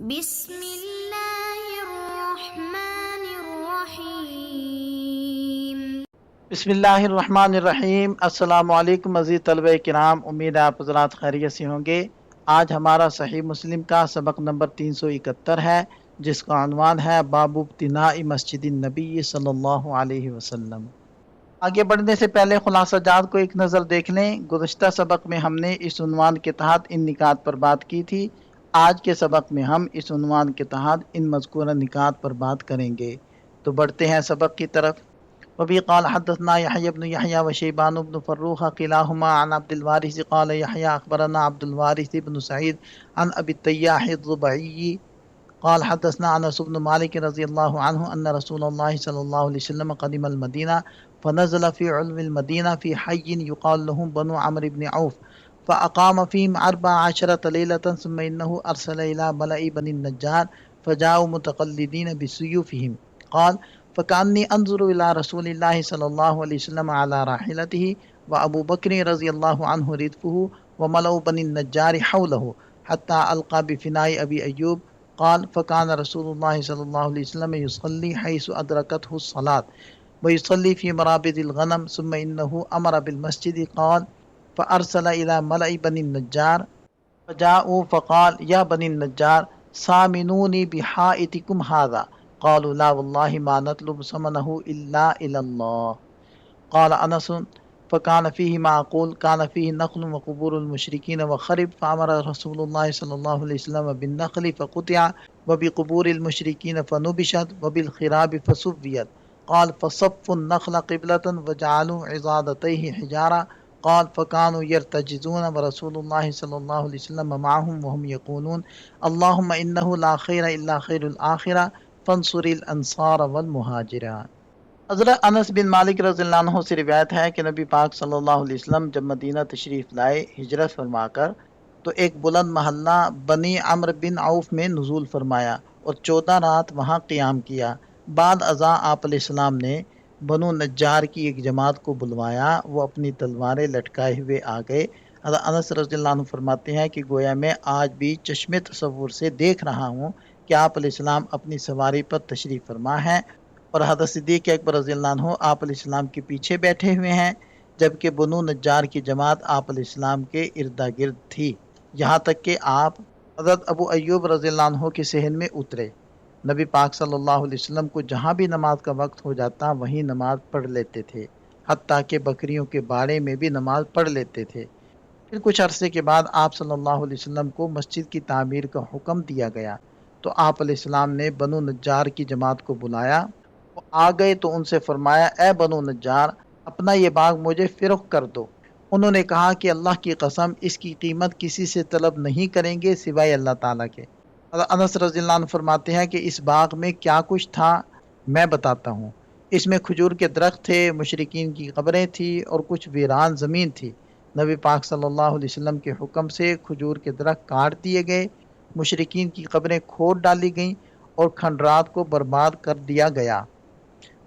بسم اللہ الرحمن الرحیم۔ بسم اللہ الرحمن الرحیم۔ السلام علیکم عزیز طلبہ کرام، امید ہے آپ حضرات خیریت سے ہوں گے۔ آج ہمارا صحیح مسلم کا سبق نمبر 371 ہے، جس کا عنوان ہے باب ابتناء مسجد النبی صلی اللہ علیہ وسلم۔ آگے بڑھنے سے پہلے خلاصہ جات کو ایک نظر دیکھ لیں۔ گزشتہ سبق میں ہم نے اس عنوان کے تحت ان نکات پر بات کی تھی۔ آج کے سبق میں ہم اس عنوان کے تحت ان مذکورہ نکات پر بات کریں گے۔ تو بڑھتے ہیں سبق کی طرف۔ وبی قال حدثنا يحيى بن يحيى وشيبان بن فروخ كلاهما عن عبد الوارث قال يحيى أخبرنا عبد الوارث بن سعيد عن أبي التياح الضبعي قال حدثنا أنس بن مالك رضي الله عنه أن رسول الله صلى الله عليه وسلم قدم المدينة فنزل في علو المدينة في حي يقال لهم بنو عمرو بن عوف فأقام فيهم 14 ليلة ثم إنه أرسل إلى ملأ بني النجار فجاءوا متقلدين بسيوفهم قال فكأني أنظر إلى رسول الله صلى الله عليه وسلم على راحلته وأبو بكر رضي الله عنه ردفه وملأ بني النجار حوله حتى ألقى بفناء أبي أيوب قال فكان رسول الله صلى الله عليه وسلم يصلي حيث أدركته الصلاة ويصلي في مرابض الغنم ثم إنه أمر بالمسجد قال فأرسل إلى ملأ بني النجار فجاءوا فقال يا بني النجار سامنوني بحائطكم هذا قالوا لا والله ما نطلب ثمنه إلا إلى الله قال أنس فكان فيه ما أقول كان فيه نخل وقبور المشركين وخرب فأمر رسول الله صلى الله عليه وسلم بالنخل فقطع وبقبور المشركين فنبشت وبالخراب فسويت قال فصفوا النخل قبلة وجعلوا عضادتيه حجارة قال فكانوا يرتجزون ورسول الله صلى الله عليه وسلم معهم وهم يقولون اللهم إنه لا خير إلا خير الآخرة فانصر الانصار والمہاجرہ۔ حضرت انس بن مالک رضی اللہ عنہ سے روایت ہے کہ نبی پاک صلی اللہ علیہ وسلم جب مدینہ تشریف لائے ہجرت فرما کر تو ایک بلند محلہ بنی عمرو بن عوف میں نزول فرمایا اور 14 رات وہاں قیام کیا۔ بعد ازاں آپ علیہ السلام نے بنو نجار کی ایک جماعت کو بلوایا، وہ اپنی تلواریں لٹکائے ہوئے آ گئے۔ حضرت انس رضی اللہ عنہ فرماتے ہیں کہ گویا میں آج بھی چشم تصور سے دیکھ رہا ہوں کہ آپ علیہ السلام اپنی سواری پر تشریف فرما ہیں اور حضرت صدیق اکبر رضی اللہ عنہ آپ علیہ السلام کے پیچھے بیٹھے ہوئے ہیں، جبکہ بنو نجار کی جماعت آپ علیہ السلام کے اردا گرد تھی، یہاں تک کہ آپ حضرت ابو ایوب رضی اللہ عنہ کے صحن میں اترے۔ نبی پاک صلی اللہ علیہ وسلم کو جہاں بھی نماز کا وقت ہو جاتا وہیں نماز پڑھ لیتے تھے، حتیٰ کہ بکریوں کے باڑے میں بھی نماز پڑھ لیتے تھے۔ پھر کچھ عرصے کے بعد آپ صلی اللہ علیہ وسلم کو مسجد کی تعمیر کا حکم دیا گیا تو آپ علیہ السلام نے بنو نجار کی جماعت کو بلایا۔ وہ آ گئے تو ان سے فرمایا اے بنو نجار، اپنا یہ باغ مجھے فروخت کر دو۔ انہوں نے کہا کہ اللہ کی قسم اس کی قیمت کسی سے طلب نہیں کریں گے سوائے اللہ تعالیٰ کے۔ حضرت انس رضی اللہ عنہ فرماتے ہیں کہ اس باغ میں کیا کچھ تھا میں بتاتا ہوں۔ اس میں کھجور کے درخت تھے، مشرکین کی قبریں تھیں اور کچھ ویران زمین تھی۔ نبی پاک صلی اللہ علیہ وسلم کے حکم سے کھجور کے درخت کاٹ دیے گئے، مشرکین کی قبریں کھود ڈالی گئیں اور کھنڈرات کو برباد کر دیا گیا،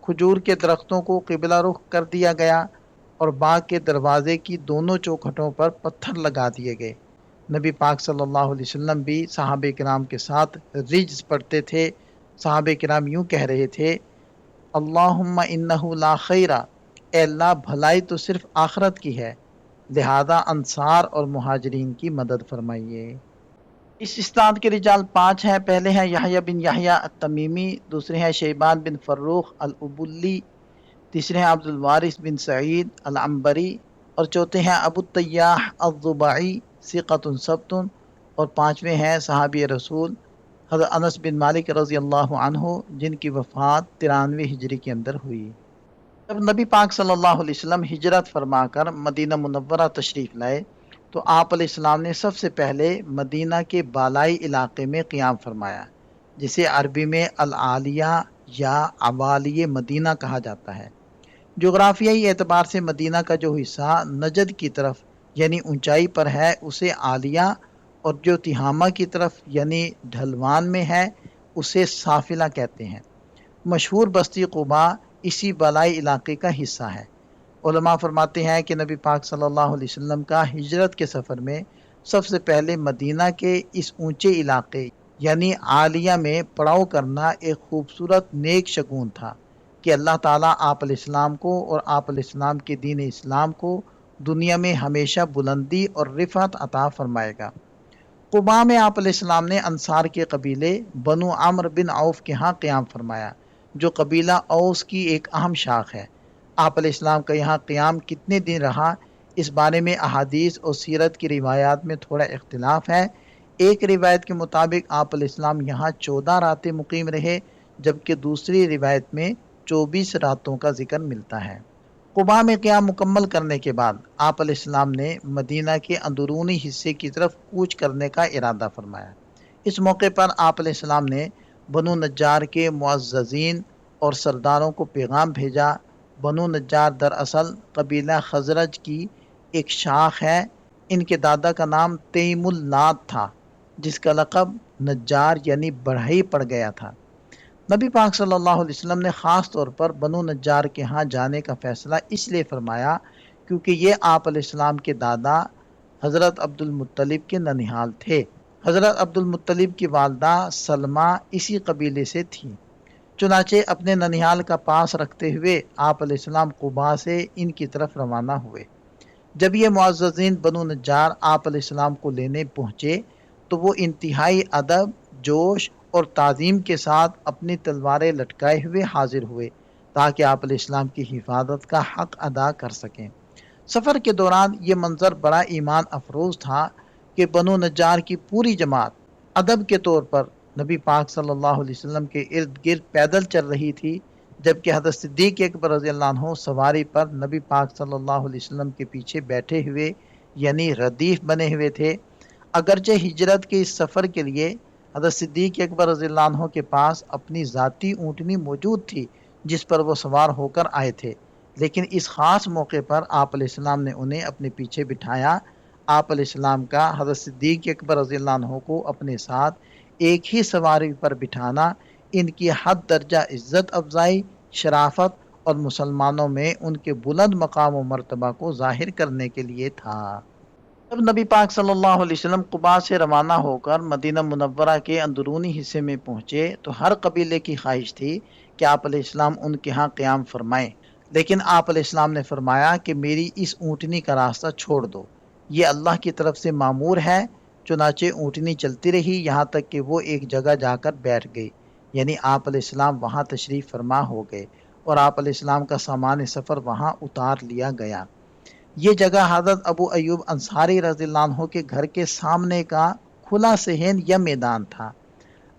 کھجور کے درختوں کو قبلہ رخ کر دیا گیا اور باغ کے دروازے کی دونوں چوکھٹوں پر پتھر لگا دیے گئے۔ نبی پاک صلی اللہ علیہ وسلم بھی صحابہ کرام کے ساتھ رجز پڑھتے تھے۔ صحابہ کرام یوں کہہ رہے تھے اللہم انہ لا خیرہ، اے اللہ بھلائی تو صرف آخرت کی ہے، لہذا انصار اور مہاجرین کی مدد فرمائیے۔ اس استاد کے رجال 5 ہیں۔ پہلے ہیں یحییٰ بن یحییٰ التمیمی، دوسرے ہیں شیبان بن فروخ الابلی، تیسرے ہیں عبد الوارث بن سعید العنبری اور چوتھے ہیں ابو التیاح الضبعی ثقۃ ثبت، اور 5ویں ہیں صحابی رسول حضرت انس بن مالک رضی اللہ عنہ، جن کی وفات 93 ہجری کے اندر ہوئی۔ جب نبی پاک صلی اللہ علیہ وسلم ہجرت فرما کر مدینہ منورہ تشریف لائے تو آپ علیہ السلام نے سب سے پہلے مدینہ کے بالائی علاقے میں قیام فرمایا، جسے عربی میں العالیہ یا عوالی مدینہ کہا جاتا ہے۔ جغرافیائی اعتبار سے مدینہ کا جو حصہ نجد کی طرف یعنی اونچائی پر ہے اسے عالیہ، اور جو تہامہ کی طرف یعنی ڈھلوان میں ہے اسے سافلہ کہتے ہیں۔ مشہور بستی قباء اسی بالائی علاقے کا حصہ ہے۔ علماء فرماتے ہیں کہ نبی پاک صلی اللہ علیہ وسلم کا ہجرت کے سفر میں سب سے پہلے مدینہ کے اس اونچے علاقے یعنی عالیہ میں پڑاؤ کرنا ایک خوبصورت نیک شگون تھا کہ اللہ تعالیٰ آپ علیہ السلام کو اور آپ علیہ السلام کے دین اسلام کو دنیا میں ہمیشہ بلندی اور رفعت عطا فرمائے گا۔ قباء میں آپ علیہ السلام نے انصار کے قبیلے بنو عمرو بن عوف کے ہاں قیام فرمایا، جو قبیلہ اوس کی ایک اہم شاخ ہے۔ آپ علیہ السلام کا یہاں قیام کتنے دن رہا، اس بارے میں احادیث اور سیرت کی روایات میں تھوڑا اختلاف ہے۔ ایک روایت کے مطابق آپ علیہ السلام یہاں 14 راتیں مقیم رہے، جبکہ دوسری روایت میں 24 راتوں کا ذکر ملتا ہے۔ قباء میں قیام مکمل کرنے کے بعد آپ علیہ السلام نے مدینہ کے اندرونی حصے کی طرف کوچ کرنے کا ارادہ فرمایا۔ اس موقع پر آپ علیہ السلام نے بنو نجار کے معززین اور سرداروں کو پیغام بھیجا۔ بنو نجار دراصل قبیلہ خزرج کی ایک شاخ ہے۔ ان کے دادا کا نام تیم اللات تھا، جس کا لقب نجار یعنی بڑھئی پڑ گیا تھا۔ نبی پاک صلی اللہ علیہ وسلم نے خاص طور پر بنو نجار کے ہاں جانے کا فیصلہ اس لیے فرمایا کیونکہ یہ آپ علیہ السلام کے دادا حضرت عبد المطلب کے ننھیال تھے۔ حضرت عبد المطلب کی والدہ سلمہ اسی قبیلے سے تھیں۔ چنانچہ اپنے ننھیال کا پاس رکھتے ہوئے آپ علیہ السلام قباء سے ان کی طرف روانہ ہوئے۔ جب یہ معززین بنو نجار آپ علیہ السلام کو لینے پہنچے تو وہ انتہائی ادب، جوش اور تعظیم کے ساتھ اپنی تلواریں لٹکائے ہوئے حاضر ہوئے تاکہ آپ علیہ السلام کی حفاظت کا حق ادا کر سکیں۔ سفر کے دوران یہ منظر بڑا ایمان افروز تھا کہ بنو نجار کی پوری جماعت ادب کے طور پر نبی پاک صلی اللہ علیہ وسلم کے ارد گرد پیدل چل رہی تھی، جبکہ حضرت صدیق اکبر رضی اللہ عنہ سواری پر نبی پاک صلی اللہ علیہ وسلم کے پیچھے بیٹھے ہوئے یعنی ردیف بنے ہوئے تھے۔ اگرچہ ہجرت کے اس سفر کے لیے حضرت صدیق اکبر رضی اللہ عنہ کے پاس اپنی ذاتی اونٹنی موجود تھی جس پر وہ سوار ہو کر آئے تھے، لیکن اس خاص موقع پر آپ علیہ السلام نے انہیں اپنے پیچھے بٹھایا۔ آپ علیہ السلام کا حضرت صدیق اکبر رضی اللہ عنہ کو اپنے ساتھ ایک ہی سواری پر بٹھانا ان کی حد درجہ عزت افزائی، شرافت اور مسلمانوں میں ان کے بلند مقام و مرتبہ کو ظاہر کرنے کے لیے تھا۔ جب نبی پاک صلی اللہ علیہ وسلم قباء سے روانہ ہو کر مدینہ منورہ کے اندرونی حصے میں پہنچے تو ہر قبیلے کی خواہش تھی کہ آپ علیہ السلام ان کے ہاں قیام فرمائیں، لیکن آپ علیہ السلام نے فرمایا کہ میری اس اونٹنی کا راستہ چھوڑ دو، یہ اللہ کی طرف سے معمور ہے۔ چنانچہ اونٹنی چلتی رہی یہاں تک کہ وہ ایک جگہ جا کر بیٹھ گئی، یعنی آپ علیہ السلام وہاں تشریف فرما ہو گئے اور آپ علیہ السلام کا سامان سفر وہاں اتار لیا گیا۔ یہ جگہ حضرت ابو ایوب انصاری رضی اللہ عنہ کے گھر کے سامنے کا کھلا صحن یا میدان تھا۔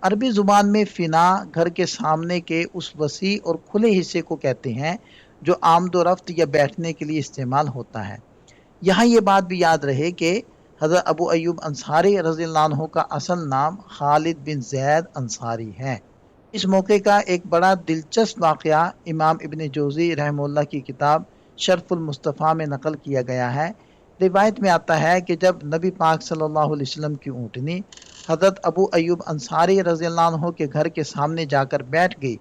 عربی زبان میں فنا گھر کے سامنے کے اس وسیع اور کھلے حصے کو کہتے ہیں جو آمد و رفت یا بیٹھنے کے لیے استعمال ہوتا ہے۔ یہاں یہ بات بھی یاد رہے کہ حضرت ابو ایوب انصاری رضی اللہ عنہ کا اصل نام خالد بن زید انصاری ہے۔ اس موقع کا ایک بڑا دلچسپ واقعہ امام ابن جوزی رحمہ اللہ کی کتاب شرف المصطفیٰ میں نقل کیا گیا ہے۔ روایت میں آتا ہے کہ جب نبی پاک صلی اللہ علیہ وسلم کی اونٹنی حضرت ابو ایوب انصاری رضی اللہ عنہ کے گھر کے سامنے جا کر بیٹھ گئی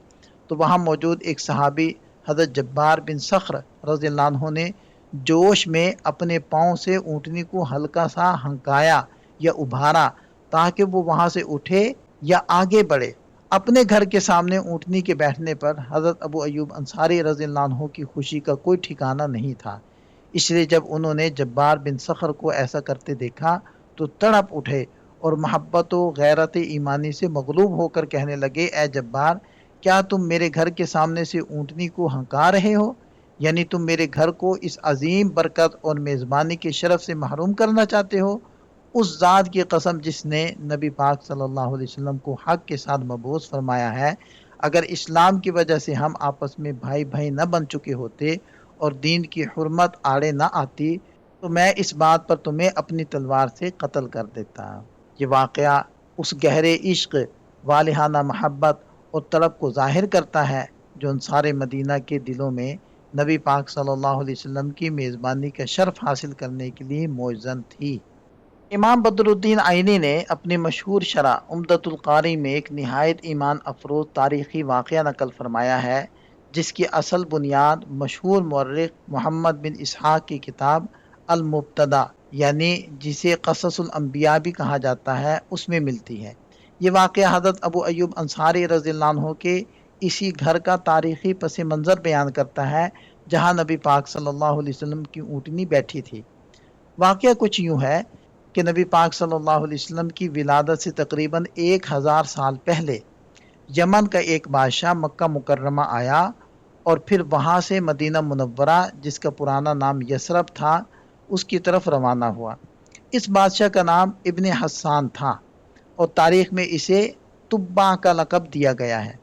تو وہاں موجود ایک صحابی حضرت جبار بن صخر رضی اللہ عنہ نے جوش میں اپنے پاؤں سے اونٹنی کو ہلکا سا ہنکایا یا ابھارا تاکہ وہ وہاں سے اٹھے یا آگے بڑھے۔ اپنے گھر کے سامنے اونٹنی کے بیٹھنے پر حضرت ابو ایوب انصاری رضی اللہ عنہ کی خوشی کا کوئی ٹھکانہ نہیں تھا، اس لیے جب انہوں نے جبار بن صخر کو ایسا کرتے دیکھا تو تڑپ اٹھے اور محبت و غیرت ایمانی سے مغلوب ہو کر کہنے لگے، اے جبار، کیا تم میرے گھر کے سامنے سے اونٹنی کو ہنکا رہے ہو؟ یعنی تم میرے گھر کو اس عظیم برکت اور میزبانی کے شرف سے محروم کرنا چاہتے ہو؟ اس ذات کی قسم جس نے نبی پاک صلی اللہ علیہ وسلم کو حق کے ساتھ مبعوث فرمایا ہے، اگر اسلام کی وجہ سے ہم آپس میں بھائی بھائی نہ بن چکے ہوتے اور دین کی حرمت آڑے نہ آتی تو میں اس بات پر تمہیں اپنی تلوار سے قتل کر دیتا۔ یہ واقعہ اس گہرے عشق، والہانہ محبت اور طلب کو ظاہر کرتا ہے جو انصار مدینہ کے دلوں میں نبی پاک صلی اللہ علیہ وسلم کی میزبانی کا شرف حاصل کرنے کے لیے موزن تھی۔ امام بدر الدین عینی نے اپنی مشہور شرح عمدۃ القاری میں ایک نہایت ایمان افروز تاریخی واقعہ نقل فرمایا ہے جس کی اصل بنیاد مشہور مورخ محمد بن اسحاق کی کتاب المبتدا یعنی جسے قصص الانبیاء بھی کہا جاتا ہے اس میں ملتی ہے۔ یہ واقعہ حضرت ابو ایوب انصاری رضی اللہ عنہ کے اسی گھر کا تاریخی پس منظر بیان کرتا ہے جہاں نبی پاک صلی اللہ علیہ وسلم کی اونٹنی بیٹھی تھی۔ واقعہ کچھ یوں ہے کہ نبی پاک صلی اللہ علیہ وسلم کی ولادت سے تقریباً 1000 سال پہلے یمن کا ایک بادشاہ مکہ مکرمہ آیا اور پھر وہاں سے مدینہ منورہ، جس کا پرانا نام یثرب تھا، اس کی طرف روانہ ہوا۔ اس بادشاہ کا نام ابن حسان تھا اور تاریخ میں اسے تبا کا لقب دیا گیا ہے۔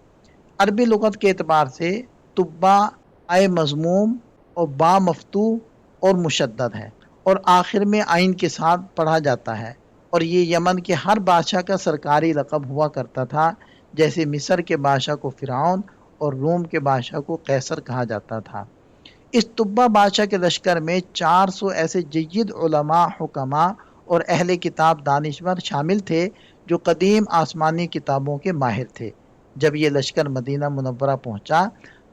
عربی لغت کے اعتبار سے تبا آئے مضموم اور با مفتوح اور مشدد ہے اور آخر میں عین کے ساتھ پڑھا جاتا ہے، اور یہ یمن کے ہر بادشاہ کا سرکاری لقب ہوا کرتا تھا، جیسے مصر کے بادشاہ کو فرعون اور روم کے بادشاہ کو قیصر کہا جاتا تھا۔ اس تبا بادشاہ کے لشکر میں 400 ایسے جید علماء، حکماء اور اہل کتاب دانشور شامل تھے جو قدیم آسمانی کتابوں کے ماہر تھے۔ جب یہ لشکر مدینہ منورہ پہنچا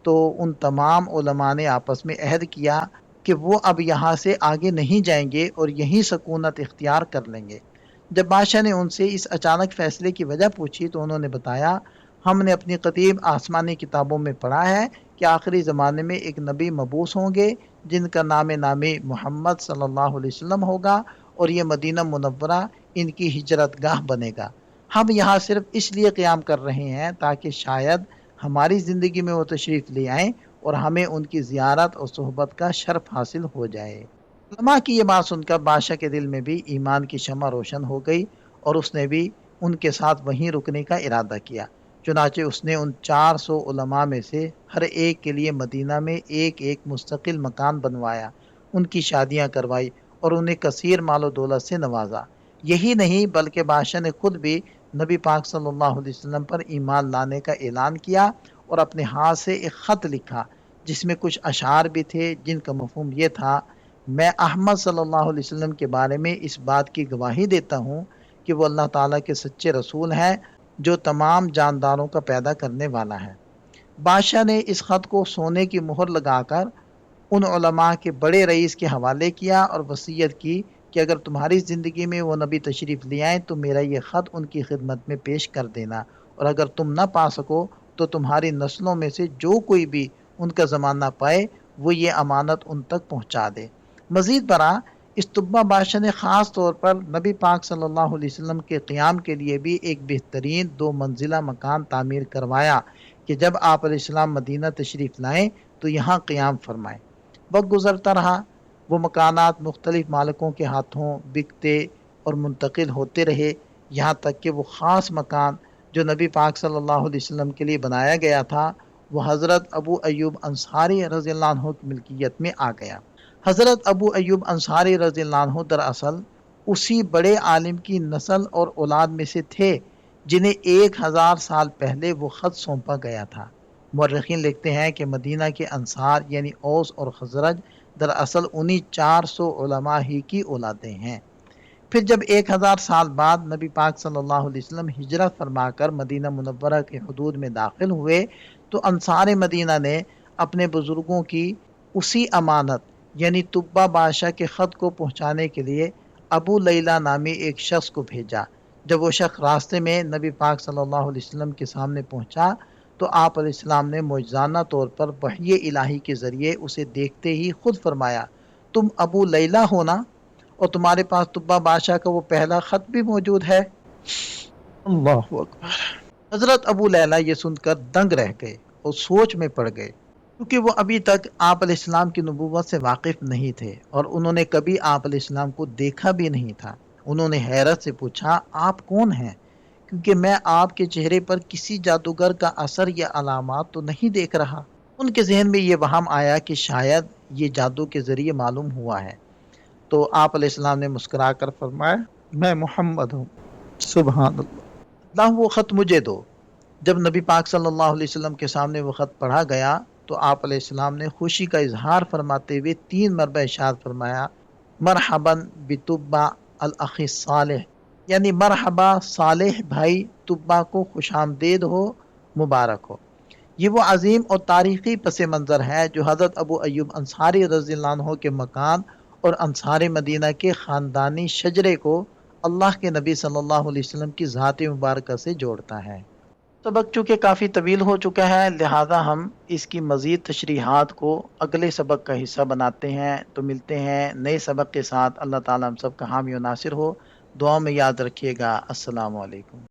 تو ان تمام علماء نے آپس میں عہد کیا کہ وہ اب یہاں سے آگے نہیں جائیں گے اور یہیں سکونت اختیار کر لیں گے۔ جب بادشاہ نے ان سے اس اچانک فیصلے کی وجہ پوچھی تو انہوں نے بتایا، ہم نے اپنی قدیم آسمانی کتابوں میں پڑھا ہے کہ آخری زمانے میں ایک نبی مبعوث ہوں گے جن کا نام نامی محمد صلی اللہ علیہ وسلم ہوگا، اور یہ مدینہ منورہ ان کی ہجرت گاہ بنے گا۔ ہم یہاں صرف اس لیے قیام کر رہے ہیں تاکہ شاید ہماری زندگی میں وہ تشریف لے آئیں اور ہمیں ان کی زیارت اور صحبت کا شرف حاصل ہو جائے۔ علماء کی یہ بات سن کر بادشاہ کے دل میں بھی ایمان کی شمع روشن ہو گئی اور اس نے بھی ان کے ساتھ وہیں رکنے کا ارادہ کیا۔ چنانچہ اس نے ان 400 علماء میں سے ہر ایک کے لیے مدینہ میں ایک ایک مستقل مکان بنوایا، ان کی شادیاں کروائی اور انہیں کثیر مال و دولت سے نوازا۔ یہی نہیں بلکہ بادشاہ نے خود بھی نبی پاک صلی اللہ علیہ وسلم پر ایمان لانے کا اعلان کیا اور اپنے ہاتھ سے ایک خط لکھا جس میں کچھ اشعار بھی تھے جن کا مفہوم یہ تھا، میں احمد صلی اللہ علیہ وسلم کے بارے میں اس بات کی گواہی دیتا ہوں کہ وہ اللہ تعالیٰ کے سچے رسول ہیں جو تمام جانداروں کا پیدا کرنے والا ہے۔ بادشاہ نے اس خط کو سونے کی مہر لگا کر ان علماء کے بڑے رئیس کے حوالے کیا اور وصیت کی کہ اگر تمہاری زندگی میں وہ نبی تشریف لے آئیں تو میرا یہ خط ان کی خدمت میں پیش کر دینا، اور اگر تم نہ پا سکو تو تمہاری نسلوں میں سے جو کوئی بھی ان کا زمانہ پائے وہ یہ امانت ان تک پہنچا دے۔ مزید برآں اس تبا بادشاہ نے خاص طور پر نبی پاک صلی اللہ علیہ وسلم کے قیام کے لیے بھی ایک بہترین 2 منزلہ مکان تعمیر کروایا کہ جب آپ علیہ السلام مدینہ تشریف لائیں تو یہاں قیام فرمائیں۔ وقت گزرتا رہا، وہ مکانات مختلف مالکوں کے ہاتھوں بکتے اور منتقل ہوتے رہے، یہاں تک کہ وہ خاص مکان جو نبی پاک صلی اللہ علیہ وسلم کے لیے بنایا گیا تھا وہ حضرت ابو ایوب انصاری رضی اللہ عنہ کی ملکیت میں آ گیا۔ حضرت ابو ایوب انصاری رضی اللہ عنہ دراصل اسی بڑے عالم کی نسل اور اولاد میں سے تھے جنہیں 1000 سال پہلے وہ خط سونپا گیا تھا۔ مورخین لکھتے ہیں کہ مدینہ کے انصار یعنی اوس اور خزرج دراصل انہی 400 علماء ہی کی اولادیں ہیں۔ پھر جب 1000 سال بعد نبی پاک صلی اللہ علیہ وسلم ہجرت فرما کر مدینہ منورہ کے حدود میں داخل ہوئے تو انصار مدینہ نے اپنے بزرگوں کی اسی امانت یعنی تبا بادشاہ کے خط کو پہنچانے کے لیے ابو لیلہ نامی ایک شخص کو بھیجا۔ جب وہ شخص راستے میں نبی پاک صلی اللہ علیہ وسلم کے سامنے پہنچا تو آپ علیہ السلام نے معجزانہ طور پر وحی الہی کے ذریعے اسے دیکھتے ہی خود فرمایا، تم ابو لیلہ ہو نا، اور تمہارے پاس تبا بادشاہ کا وہ پہلا خط بھی موجود ہے۔ اللہ اکبر۔ حضرت ابو لیلہ یہ سن کر دنگ رہ گئے اور سوچ میں پڑ گئے، کیونکہ وہ ابھی تک آپ علیہ السلام کی نبوت سے واقف نہیں تھے اور انہوں نے کبھی آپ علیہ السلام کو دیکھا بھی نہیں تھا۔ انہوں نے حیرت سے پوچھا، آپ کون ہیں؟ کیونکہ میں آپ کے چہرے پر کسی جادوگر کا اثر یا علامات تو نہیں دیکھ رہا۔ ان کے ذہن میں یہ وہم آیا کہ شاید یہ جادو کے ذریعے معلوم ہوا ہے، تو آپ علیہ السلام نے مسکرا کر فرمایا، میں محمد ہوں۔ سبحان اللہ، وہ خط مجھے دو۔ جب نبی پاک صلی اللہ علیہ وسلم کے سامنے وہ خط پڑھا گیا تو آپ علیہ السلام نے خوشی کا اظہار فرماتے ہوئے 3 مرتبہ ارشاد فرمایا، مرحبا بتبا الاخ صالح، یعنی مرحبا صالح بھائی تبا کو خوش آمدید ہو، مبارک ہو۔ یہ وہ عظیم اور تاریخی پس منظر ہے جو حضرت ابو ایوب انصاری رضی اللہ عنہ کے مکان اور انصار مدینہ کے خاندانی شجرے کو اللہ کے نبی صلی اللہ علیہ وسلم کی ذات مبارکہ سے جوڑتا ہے۔ سبق چونکہ کافی طویل ہو چکا ہے، لہذا ہم اس کی مزید تشریحات کو اگلے سبق کا حصہ بناتے ہیں۔ تو ملتے ہیں نئے سبق کے ساتھ۔ اللہ تعالیٰ ہم سب کا حامی و ناصر ہو۔ دعاؤں میں یاد رکھیے گا۔ السلام علیکم۔